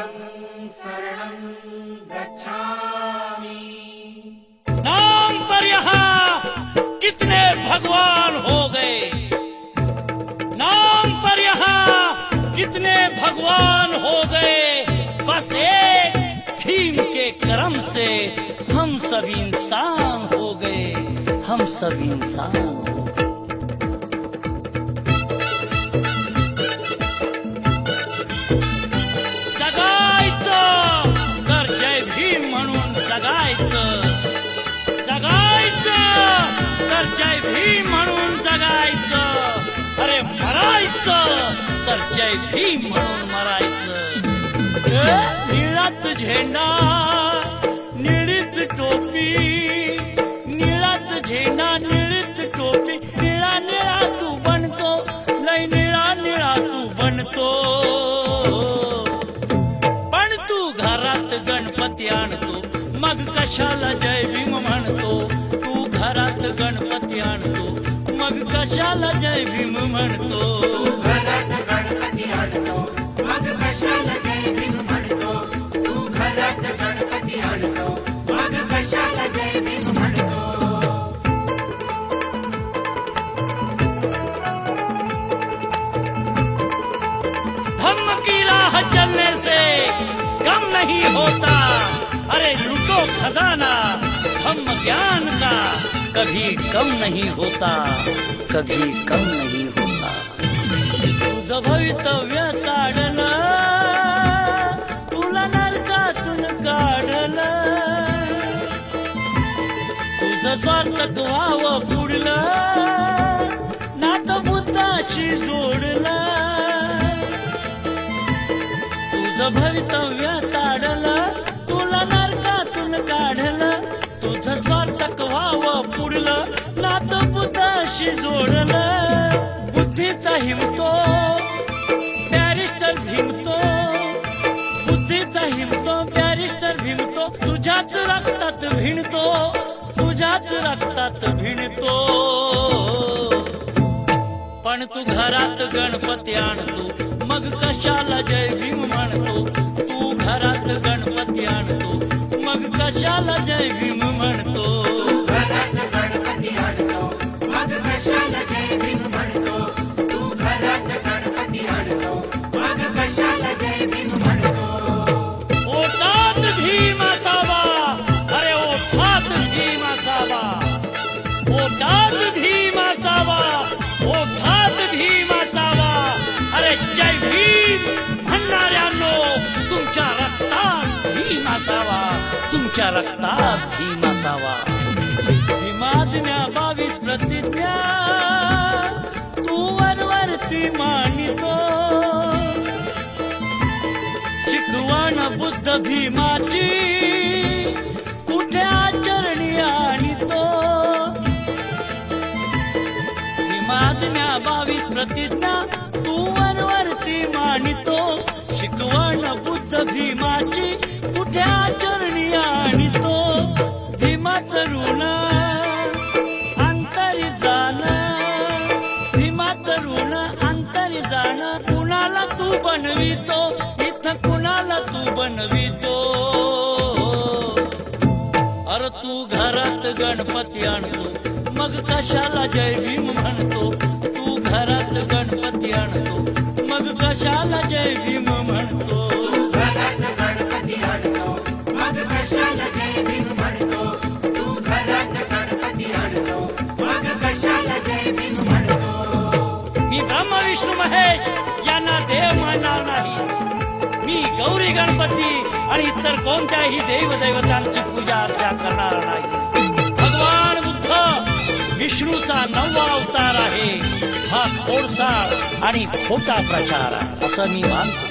बुद्धं शरणं गच्छामि। नाम पर यहाँ कितने भगवान हो गए, नाम पर यहाँ कितने भगवान हो गए, बस एक भीम के करम से हम सब इंसान हो गए, हम सब इंसान हो गए। जय भीम म्हणून जगायचं, अरे मरायचं तर जय भीम म्हणून मरायचं। निळात झेंडा निळीच टोपी, निळात झेंडा निळीच टोपी, निळा निळा तू बनतो, लय निळा निळा तू बनतो। पण तू घरात गणपती आणतो, मग कशाला जय भीम म्हणतो। तू घरात गणपती आणतो, मग कशाला जय भीम म्हणतो। तू घरात गणपती आणतो, मग कशाला जय भीम म्हणतो। तू घरात गणपती आणतो, मग कशाला जय भीम म्हणतो। धम्म की राह चलने से कम नहीं होता, अरे लूटो खजाना धम्म ज्ञान का, कभी कम नहीं होता, कभी कम नहीं होता। तुझं भवितव्य काढलं, तुला नरकातून काढलं, तुझं सार्थक व्हावं पुढलं, नातं बुद्धाशी जोडलं। तुझं भवितव्य काढलं, तुला नरकातून काढलं, तुझं सार्थक व्हावं पुढलं, नातं बुद्धाशी जोडलं। बुद्धीचा हिमतो बॅरिस्टर भीमतो, बुद्धीचा हिमतो बॅरिस्टर भीमतो, तुझ्याच रक्तात भिनतो, तुझ्याच रक्तात भिनतो। पण तू घरात गणपती आणतो, मग कशाला जय भीम म्हणतो। तू घरात गणपती आणतो, मग कशाला जय भीम म्हणतो। तू घरात गणपती आणतो, मग कशाला जय भीम म्हणतो। तू घरात गणपती आणतो, मग कशाला जय भीम म्हणतो। ओठात भीम असावा, अरे ओठात भीम असावा, ओठात भीम असावा, ओठात भीम असावा। अरे जय भीम म्हणणाऱ्यांनो, तुमच्या रक्तात भीम असावा, तुमच्या रक्तात भीम असावा। भीमाज्ञा 22 प्रतिज्ञा तू वरवरती मानितो, शिकवण बुद्ध भीमाची कुठे आचरणी आणितो। भीमाज्ञा 22 प्रतिज्ञा तू वरवरती मानितो, शिकवण बुद्ध भीमाची कुठे आचरणी आणितो। भीमाचं ऋण अंतरी जाणं, भीमाचं ऋण अंतरी जाणं, कुणाला तू बनवितो, इथं कुणाला तू बनवितो। अरे तू घरात गणपती आणतो, मग कशाला जय भीम म्हणतो। तू घरात गणपती आणतो, मग कशाला जय भीम म्हणतो। तू घरात गणपती आणतो, मग कशाला जय भीम म्हणतो। तू घरात गणपती आणतो, मग कशाला जय भीम म्हणतो। मी ब्रह्मा विष्णू महेश यांना देव मानणार नाही। मी गौरी गणपती आणि इतर कोणत्याही देवदैवतांची पूजा अर्चा करणार नाही। भगवान बुद्ध विष्णूचा 9वा अवतार आहे, हा खोडसाळ आणि खोटा प्रचार आहे असं मी मानतो।